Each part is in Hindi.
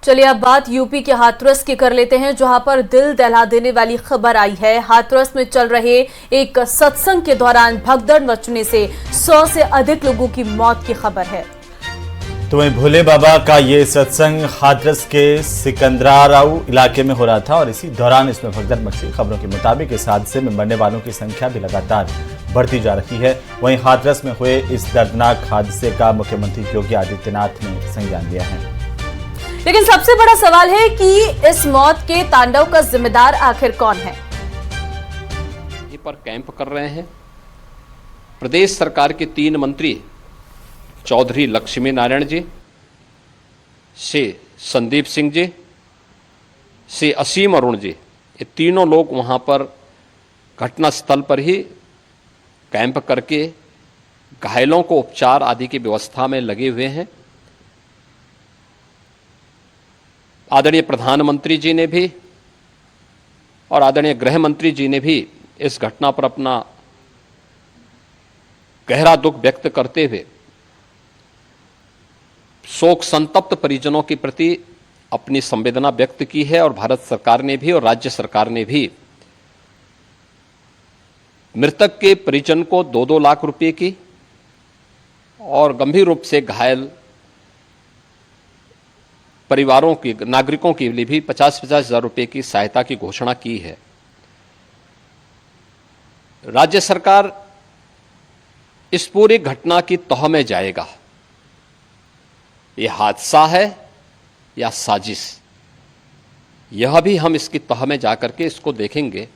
चलिए अब बात यूपी के हाथरस की कर लेते हैं, जहां पर दिल दहला देने वाली खबर आई है। हाथरस में चल रहे एक सत्संग के दौरान भगदड़ मचने से 100 से अधिक लोगों की मौत की खबर है। तो वहीं भोले बाबा का ये सत्संग हाथरस के सिकंदराऊ इलाके में हो रहा था और इसी दौरान इसमें भगदड़ मची। खबरों के मुताबिक इस हादसे में मरने वालों की संख्या भी लगातार बढ़ती जा रही है। वहीं हाथरस में हुए इस दर्दनाक हादसे का मुख्यमंत्री योगी आदित्यनाथ ने संज्ञान लिया है। लेकिन सबसे बड़ा सवाल है कि इस मौत के तांडव का जिम्मेदार आखिर कौन है। पर कैंप कर रहे हैं प्रदेश सरकार के 3 मंत्री चौधरी लक्ष्मी नारायण जी, से संदीप सिंह जी, से असीम अरुण जी। ये तीनों लोग वहां पर घटना स्थल पर ही कैंप करके घायलों को उपचार आदि की व्यवस्था में लगे हुए हैं। आदरणीय प्रधानमंत्री जी ने भी और आदरणीय गृह मंत्री जी ने भी इस घटना पर अपना गहरा दुख व्यक्त करते हुए शोक संतप्त परिजनों के प्रति अपनी संवेदना व्यक्त की है। और भारत सरकार ने भी और राज्य सरकार ने भी मृतक के परिजन को 2-2 लाख रुपए की और गंभीर रूप से घायल परिवारों की नागरिकों के लिए भी 50-50 हजार रुपए की सहायता की घोषणा की है। राज्य सरकार इस पूरी घटना की तह में जाएगा। यह हादसा है या साजिश, यह भी हम इसकी तह में जाकर के इसको देखेंगे।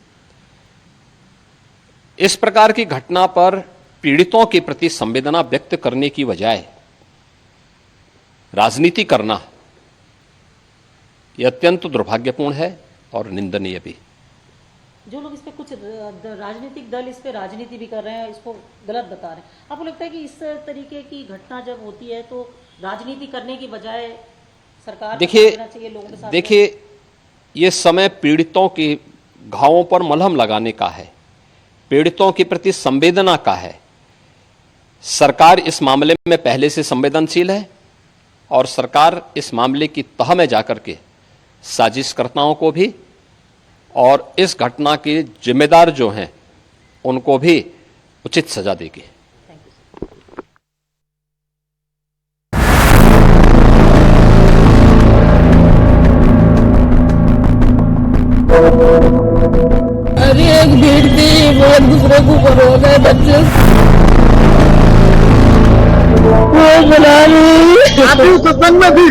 इस प्रकार की घटना पर पीड़ितों के प्रति संवेदना व्यक्त करने की बजाय राजनीति करना यह अत्यंत दुर्भाग्यपूर्ण है और निंदनीय भी। जो लोग इस पे कुछ राजनीतिक दल इस पे राजनीति भी कर रहे हैं, इसको गलत बता रहे हैं, आपको लगता है कि इस तरीके की घटना जब होती है तो राजनीति करने की बजाय सरकार देखिए ये समय पीड़ितों के घावों पर मलहम लगाने का है, पीड़ितों के प्रति संवेदना का है। सरकार इस मामले में पहले से संवेदनशील है और सरकार इस मामले की तह में जाकर के साजिशकर्ताओं को भी और इस घटना के जिम्मेदार जो हैं उनको भी उचित सजा देगी। अरे एक भीड़ थी, वो एक दूसरे को ऊपर हो गए बच्चे। वो बुला रही आप सत्संग में भी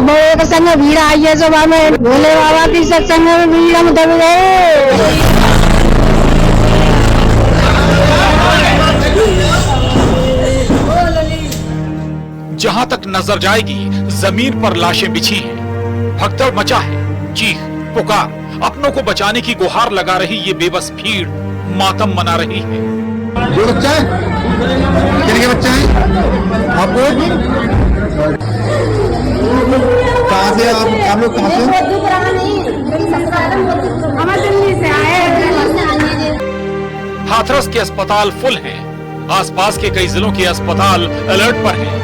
मेरे संग में भीड़ आई है। सुबह में भोले बाबा की सत्संग में भीड़ हम दब गए। जहां तक नजर जाएगी जमीन पर लाशें बिछी हैं, भगदड़ मचा है, चीख पुकार, अपनों को बचाने की गुहार लगा रही ये बेबस भीड़ मातम मना रही है। जो बच्चा है, कितने बच्चा है आपको? कहाँ से आप लोग कहाँ से? हाथरस के अस्पताल फुल हैं, आसपास के कई जिलों के अस्पताल अलर्ट पर हैं।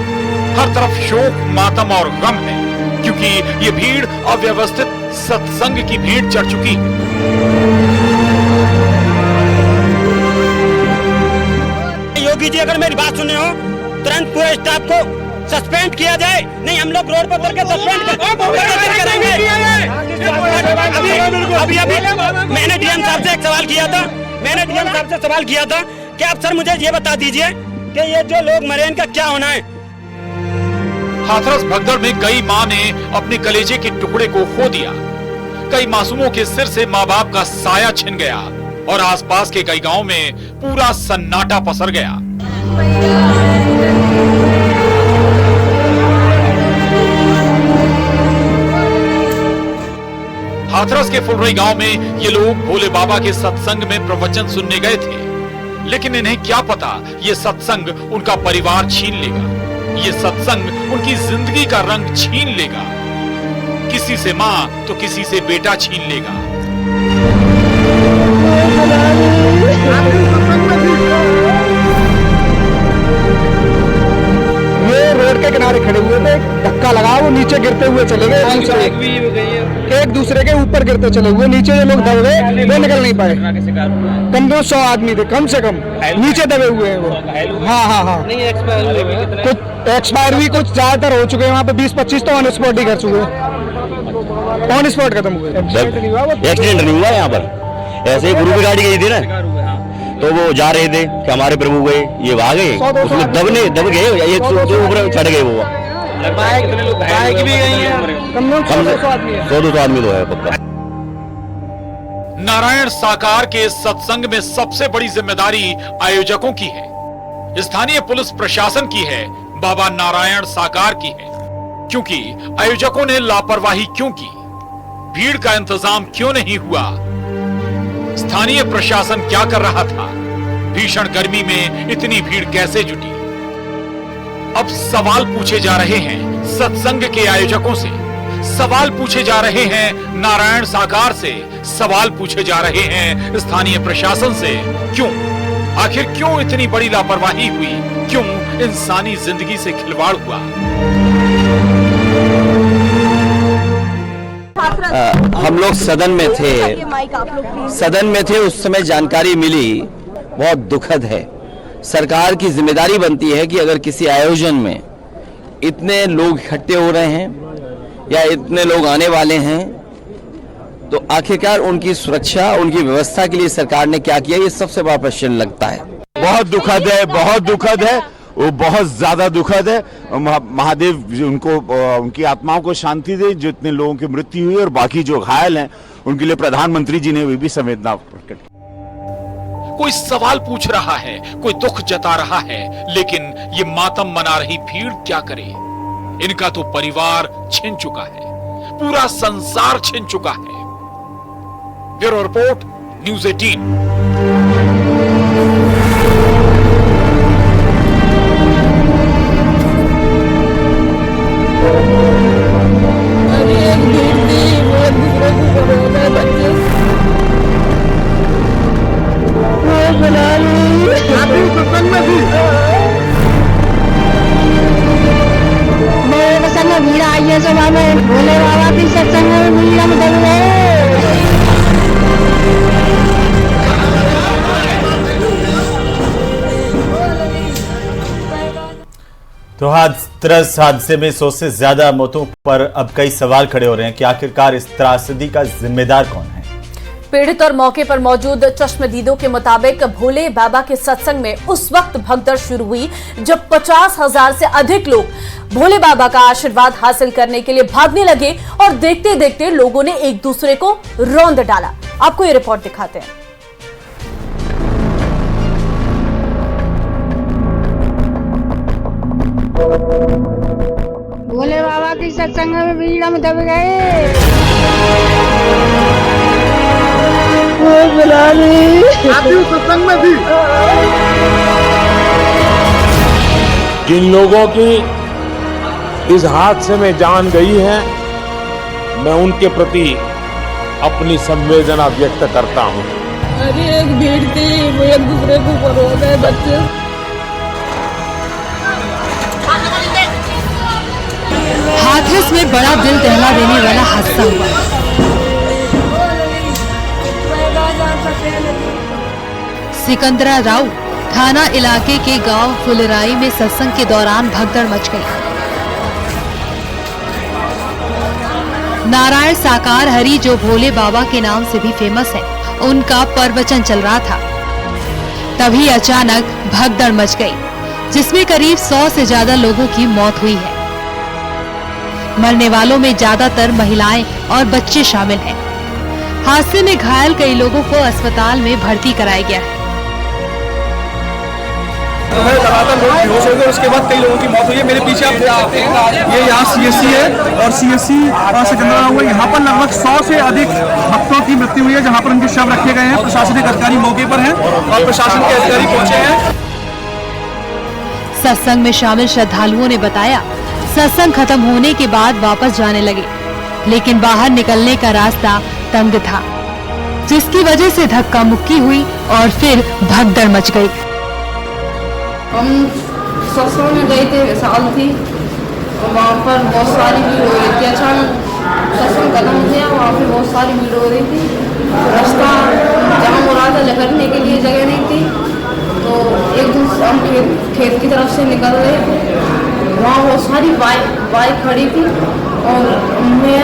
हर तरफ शोक, मातम और गम है, क्योंकि ये भीड़ अव्यवस्थित सत्संग की भीड़ चढ़ चुकी है। योगी जी अगर मेरी बात सुने हो, तुरंत पूरे स्टाफ को सस्पेंड किया जाए, नहीं हम लोग रोड पर उतर के सस्पेंड करेंगे। अभी मैंने डीएम साहब से एक सवाल किया था, कि आप सर मुझे ये बता दीजिए कि ये जो लोग मरे इनका क्या होना है। हाथरस भगदड़ में कई मां ने अपने कलेजे के टुकड़े को खो दिया, कई मासूमों के सिर से माँ बाप का साया छिन गया और आसपास के कई गांवों में पूरा सन्नाटा पसर गया। हाथरस के फुलरई गांव में ये लोग भोले बाबा के सत्संग में प्रवचन सुनने गए थे, लेकिन इन्हें क्या पता ये सत्संग उनका परिवार छीन लेगा, ये सत्संग उनकी जिंदगी का रंग छीन लेगा। किसी से मां तो किसी से बेटा छीन लेगा। ये रोड के किनारे खड़े हुए थे, धक्का लगा, वो नीचे गिरते हुए चले गए, एक दूसरे के ऊपर गिरते चले हुए, नीचे जो लोग दब गए वो निकल नहीं पाए। कम से 100 आदमी थे, कम से कम नीचे दबे हुए हैं वो। हाँ कुछ एक्सपायर भी, कुछ ज्यादातर हो चुके हैं, वहाँ पे 20-25 तो ऑन स्पॉट ही कर चुके हैं, ऑन स्पॉट खत्म हुए। एक्सीडेंट नहीं हुआ यहाँ पर, ऐसे ही गुरु की गाड़ी गई थी ना, तो वो जा रहे थे कि हमारे प्रभु गए, ये वहां गए, उसमें दब गए, एक ऊपर चढ़ गए, वो बाइक भी गई है, 100-200 आदमी तो है पक्का। नारायण साकार के इस सत्संग में सबसे बड़ी जिम्मेदारी आयोजकों की है, स्थानीय पुलिस प्रशासन की है, बाबा नारायण साकार की है। क्योंकि आयोजकों ने लापरवाही क्यों की, भीड़ का इंतजाम क्यों नहीं हुआ, स्थानीय प्रशासन क्या कर रहा था, भीषण गर्मी में इतनी भीड़ कैसे जुटी। अब सवाल पूछे जा रहे हैं सत्संग के आयोजकों से, सवाल पूछे जा रहे हैं नारायण साकार से, सवाल पूछे जा रहे हैं स्थानीय प्रशासन से। क्यों, आखिर क्यों इतनी बड़ी लापरवाही हुई, क्यों इंसानी जिंदगी से खिलवाड़ हुआ। हम लोग सदन में थे, उस समय जानकारी मिली, बहुत दुखद है। सरकार की जिम्मेदारी बनती है कि अगर किसी आयोजन में इतने लोग इकट्ठे हो रहे हैं या इतने लोग आने वाले हैं, तो आखिरकार उनकी सुरक्षा, उनकी व्यवस्था के लिए सरकार ने क्या किया, ये सबसे बड़ा प्रश्न लगता है। बहुत दुखद है, बहुत दुखद है, वो बहुत ज्यादा दुखद है। महादेव उनको, उनकी आत्माओं को शांति दे, जो इतने लोगों की मृत्यु हुई, और बाकी जो घायल हैं उनके लिए प्रधानमंत्री जी ने भी संवेदना प्रकट की। कोई सवाल पूछ रहा है, कोई दुख जता रहा है, लेकिन ये मातम मना रही भीड़ क्या करे। इनका तो परिवार छिन चुका है, पूरा संसार छिन चुका है। Bureau report, news 18। भीड़ आई है सुबह में, भोले बाबा की सत्संग में भीड़ हम दब गए। तो हाथरस हादसे में 100 से ज्यादा मौतों पर अब कई सवाल खड़े हो रहे हैं कि आखिरकार इस त्रासदी का जिम्मेदार कौन है। पीड़ित और मौके पर मौजूद चश्मदीदों के मुताबिक भोले बाबा के सत्संग में उस वक्त भगदड़ शुरू हुई जब 50,000 से अधिक लोग भोले बाबा का आशीर्वाद हासिल करने के लिए भागने लगे और देखते देखते लोगों ने एक दूसरे को रौंद डाला। आपको ये रिपोर्ट दिखाते हैं। भोले बाबा की सत्संग में भीड़ हम दब गए। सत्संग में भी जिन लोगों की इस हादसे में जान गई है, मैं उनके प्रति अपनी संवेदना व्यक्त करता हूं। अरे एक भीड़ थी, वो एक दूसरे को रो गए बच्चे। हाथरस में बड़ा दिल दहला देने वाला हादसा हुआ। सिकंदरा राव थाना इलाके के गांव फुलराई में सत्संग के दौरान भगदड़ मच गई। नारायण साकार हरि, जो भोले बाबा के नाम से भी फेमस है, उनका प्रवचन चल रहा था। तभी अचानक भगदड़ मच गई, जिसमें करीब 100 से ज्यादा लोगों की मौत हुई है। मरने वालों में ज्यादातर महिलाएं और बच्चे शामिल हैं। हादसे में घायल कई लोगों को अस्पताल में भर्ती कराया गया है। लगातार लोग बेहोश हो गए, उसके बाद कई लोगों की मौत हुई है। मेरे पीछे आप देख सकते हैं, ये यहाँ CSC है और CSC सिकंदरा हुआ। यहाँ पर लगभग 100 से अधिक भक्तों की मृत्यु हुई है, जहाँ पर उनके शव रखे गए हैं। प्रशासनिक अधिकारी मौके पर हैं और प्रशासन के अधिकारी पहुंचे हैं। सत्संग में शामिल श्रद्धालुओं ने बताया, सत्संग खत्म होने के बाद वापस जाने लगे, लेकिन बाहर निकलने का रास्ता तंग था, जिसकी वजह से धक्का मुक्की हुई और फिर भगदड़ मच गई। हम सत्संग में गए थे, साल थी, वहाँ पर बहुत सारी भीड़ हो रही थी। अचानक सत्संग खत्म हो गया, वहाँ पे बहुत सारी भीड़ हो रही थी। रास्ता जाम हो रहा था, निकलने के लिए जगह नहीं थी। तो एक दूसरे हम खेत की तरफ से निकल रहे थे, वहाँ बहुत सारी बाइक खड़ी थी और मैं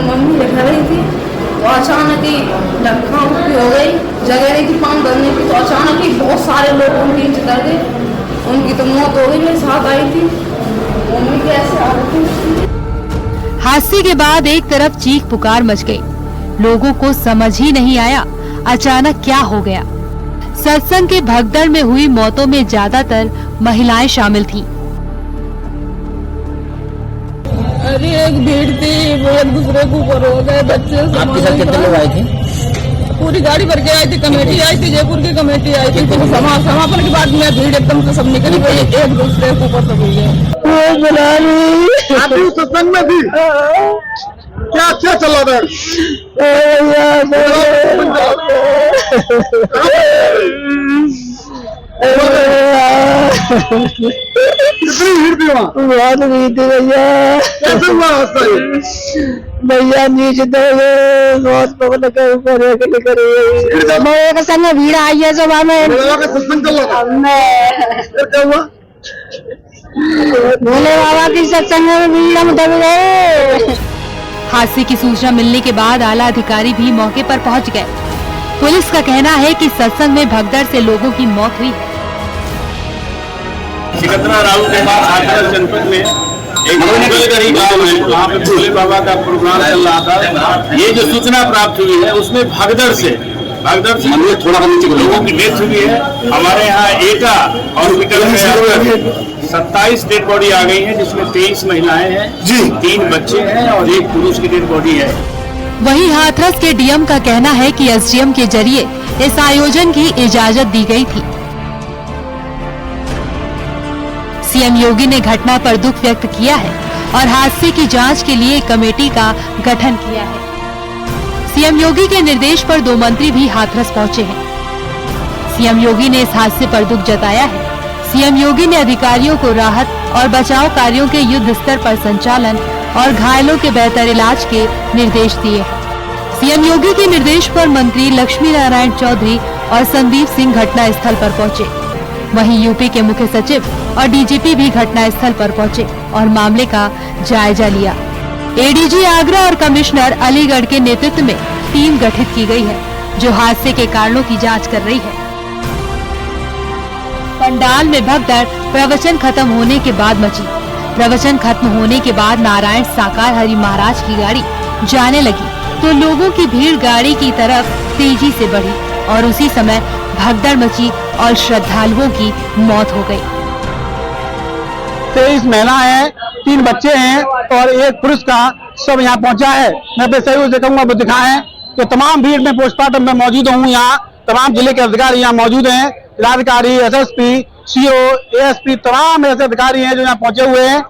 मम्मी लिख रही थी। तो अचानक ही धक्का हो गई, जगह नहीं थी पाँव धरने की। तो अचानक ही बहुत सारे लोग उनके नीचे दर गए, उनकी तो मौत हो गई। मेरे साथ आई थी, मम्मी कैसे आ रही थी। हादसे के बाद एक तरफ चीख पुकार मच गई। लोगों को समझ ही नहीं आया अचानक क्या हो गया। सत्संग के भगदड़ में हुई मौतों में ज्यादातर महिलाएं शामिल थीं। अरे एक भीड़ थी, वो एक दूसरे के ऊपर हो गए। बच्चे आपके साथ कितने लोग आए थे? पूरी गाड़ी भर के आई थी, कमेटी आई थी, जयपुर की कमेटी आई थी। तो समापन के बाद में भीड़ एकदम से सब निकल गई, एक दूसरे के ऊपर सब हुई है। सत्संग में थी, क्या अच्छा चला था? कितनी भीड़ थी वहाँ? बहुत भीड़ थी भैया। कैसे हुआ हादसा? भैया नीचे बहुत पब्लिक ऊपर एक संग भीड़ आई है सुबह में। सत्संग चल रहा था, भोले बाबा की सत्संग में भीड़ हम दब गए। हादसे की सूचना मिलने के बाद आला अधिकारी भी मौके पर पहुंच गए। पुलिस का कहना है कि सत्संग में भगदड़ से लोगों की मौत हुई है। सिकंदराराव के बाद हाथरस जनपद में एक मंगलगढ़ी गांव है, वहाँ पे भोले बाबा का प्रोग्राम चल रहा था। ये जो सूचना प्राप्त हुई है उसमें भगदड़ से थोड़ा लोगों की डेथ हुई है। हमारे यहाँ एटा हॉस्पिटल में 27 डेड बॉडी आ गई है, जिसमें 23 महिलाएं हैं जी, 3 बच्चे हैं और 1 पुरुष की डेड बॉडी है। वहीं हाथरस के डीएम का कहना है कि एसडीएम के जरिए इस आयोजन की इजाजत दी गई थी। सीएम योगी ने घटना पर दुख व्यक्त किया है और हादसे की जांच के लिए कमेटी का गठन किया है। सीएम योगी के निर्देश पर 2 मंत्री भी हाथरस पहुंचे हैं। सीएम योगी ने इस हादसे पर दुख जताया है। सीएम योगी ने अधिकारियों को राहत और बचाव कार्यों के युद्ध स्तर पर संचालन और घायलों के बेहतर इलाज के निर्देश दिए हैं। सीएम योगी के निर्देश पर मंत्री लक्ष्मी नारायण चौधरी और संदीप सिंह घटना स्थल पर पहुंचे। वहीं यूपी के मुख्य सचिव और डीजीपी भी घटना स्थल पर पहुंचे और मामले का जायजा लिया। एडीजी आगरा और कमिश्नर अलीगढ़ के नेतृत्व में टीम गठित की गई है, जो हादसे के कारणों की जांच कर रही है। पंडाल में भगदड़ प्रवचन खत्म होने के बाद मची। प्रवचन खत्म होने के बाद नारायण साकार हरि महाराज की गाड़ी जाने लगी तो लोगों की भीड़ गाड़ी की तरफ तेजी से बढ़ी और उसी समय भगदड़ मची और श्रद्धालुओं की मौत हो गई। 23 महिला है, 3 बच्चे हैं और 1 पुरुष का सब यहाँ पहुँचा है। मैं तो सही से कहूँगा वो दिखाएं कि तमाम भीड़ में पोस्टमार्टम में मौजूद हूँ। यहाँ तमाम जिले के अधिकारी यहाँ मौजूद हैं, जिलाधिकारी, एसएसपी, सीओ, एएसपी, तमाम ऐसे अधिकारी हैं जो यहाँ पहुँचे हुए हैं।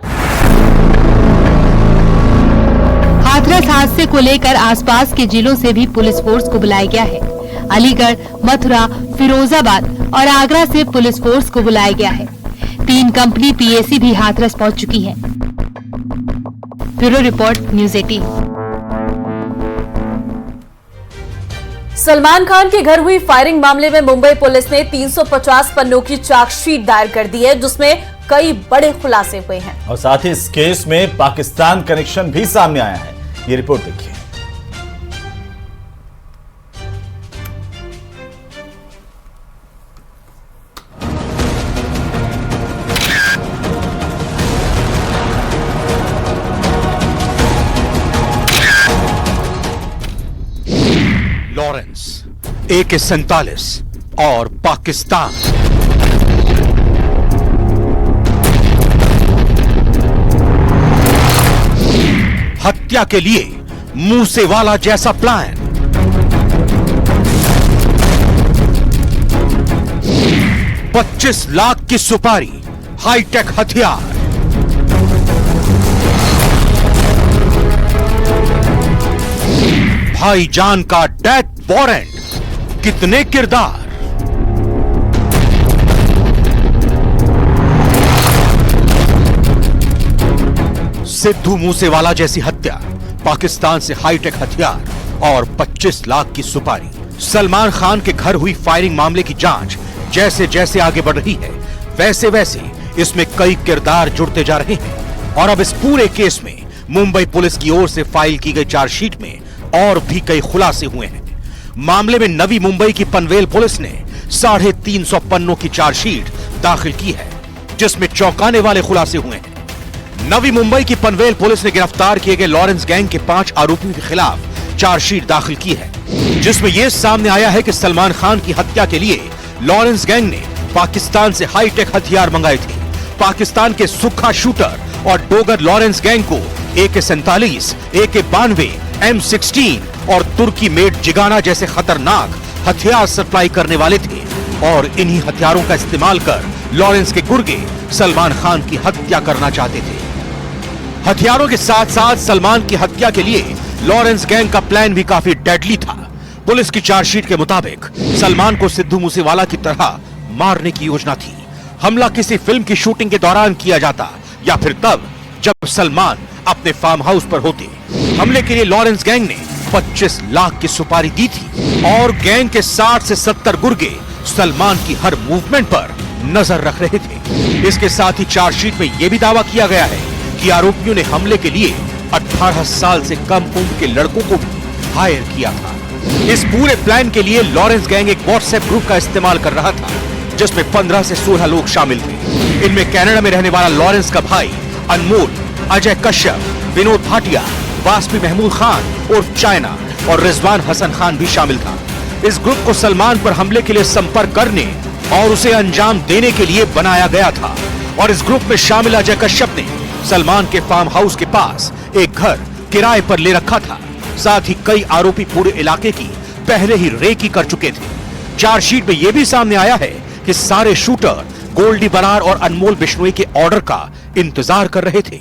हाथरस हादसे को लेकर आसपास के जिलों से भी पुलिस फोर्स को बुलाया गया है। अलीगढ़, मथुरा, फिरोजाबाद और आगरा से पुलिस फोर्स को बुलाया गया है। 3 कंपनी पीएसी भी हाथरस पहुंच चुकी है। Bureau report, news 18। Salman Khan के घर हुई फायरिंग मामले में मुंबई पुलिस ने 350 पन्नों की चार्जशीट दायर कर दी है, जिसमें कई बड़े खुलासे हुए हैं और साथ ही इस केस में पाकिस्तान कनेक्शन भी सामने आया है। ये रिपोर्ट देखिए। लॉरेंस, AK-47 और पाकिस्तान। हत्या के लिए मूसेवाला जैसा प्लान। 25 लाख की सुपारी, हाईटेक हथियार। भाईजान का डेथ वारंट, कितने किरदार। सिद्धू मूसेवाला जैसी हत्या, पाकिस्तान से हाईटेक हथियार और 25 लाख की सुपारी। सलमान खान के घर हुई फायरिंग मामले की जांच जैसे जैसे आगे बढ़ रही है, वैसे वैसे इसमें कई किरदार जुड़ते जा रहे हैं और अब इस पूरे केस में मुंबई पुलिस की ओर से फाइल की गई चार्जशीट में और भी कई खुलासे हुए हैं। मामले में नवी मुंबई की पनवेल पुलिस ने 350 पन्नों की चार्जशीट दाखिल की है, जिसमें चौंकाने वाले खुलासे हुए हैं। नवी मुंबई की पनवेल पुलिस ने गिरफ्तार किए गए लॉरेंस गैंग के 5 आरोपियों के खिलाफ चार्जशीट दाखिल की है, जिसमें यह सामने आया है कि सलमान खान की हत्या के लिए लॉरेंस गैंग ने पाकिस्तान से हाईटेक हथियार मंगाए थे। पाकिस्तान के सुखा शूटर और डोगर लॉरेंस गैंग को AK-47, AK-92, M16 और तुर्की मेड जिगाना जैसे खतरनाक हथियार सप्लाई करने वाले थे और इन्हीं हथियारों का इस्तेमाल कर लॉरेंस के गुर्गे सलमान खान की हत्या करना चाहते थे। हथियारों के साथ साथ सलमान की हत्या के लिए लॉरेंस गैंग का प्लान भी काफी डेडली था। पुलिस की चार्जशीट के मुताबिक सलमान को सिद्धू मूसेवाला की तरह मारने की योजना थी। हमला किसी फिल्म की शूटिंग के दौरान किया जाता या फिर तब जब सलमान अपने फार्म हाउस पर होते। हमले के लिए लॉरेंस गैंग ने 25 लाख की सुपारी दी थी और गैंग के 60 से 70 गुर्गे सलमान की हर मूवमेंट पर नजर रख रहे थे। इसके साथ ही चार्जशीट में यह भी दावा किया गया है कि आरोपियों ने हमले के लिए 18 साल से कम उम्र के लड़कों को भी हायर किया था। इस पूरे प्लान के लिए लॉरेंस गैंग एक व्हाट्सएप ग्रुप का इस्तेमाल कर रहा था, जिसमें 15 से 16 लोग शामिल थे। इनमें कनाडा में रहने वाला लॉरेंस का भाई अनमोल, अजय कश्यप, विनोद भाटिया, वास्पी महमूद खान उर्फ चाइना और रिजवान हसन खान भी शामिल था। इस ग्रुप को सलमान पर हमले के लिए संपर्क करने और उसे अंजाम देने के लिए बनाया गया था और इस ग्रुप में शामिल अजय कश्यप ने सलमान के फार्म हाउस के पास एक घर किराए पर ले रखा था। साथ ही कई आरोपी पूरे इलाके की पहले ही रेकी कर चुके थे। चार्जशीट में यह भी सामने आया है कि सारे शूटर गोल्डी बरार और अनमोल बिश्नोई के ऑर्डर का इंतजार कर रहे थे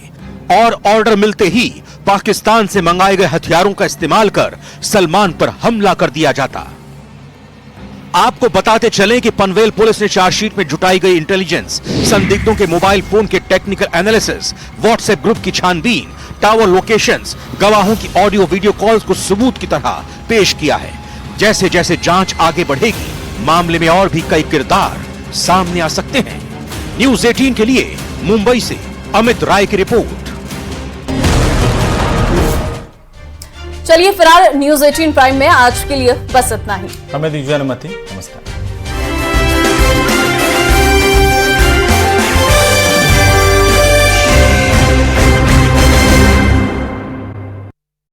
और ऑर्डर मिलते ही पाकिस्तान से मंगाए गए हथियारों का इस्तेमाल कर सलमान पर हमला कर दिया जाता। आपको बताते चलें कि पनवेल पुलिस ने चार्जशीट में जुटाई गई इंटेलिजेंस, संदिग्धों के मोबाइल फोन के टेक्निकल एनालिसिस, व्हाट्सएप ग्रुप की छानबीन, टावर लोकेशंस, गवाहों की ऑडियो वीडियो कॉल्स को सबूत की तरह पेश किया है। जैसे जैसे जांच आगे बढ़ेगी, मामले में और भी कई किरदार सामने आ सकते हैं। न्यूज़ 18 के लिए मुंबई से अमित राय की रिपोर्ट। चलिए फिलहाल न्यूज़ 18 प्राइम में आज के लिए बस इतना ही। हमें दीजिए अनुमति। नमस्कार।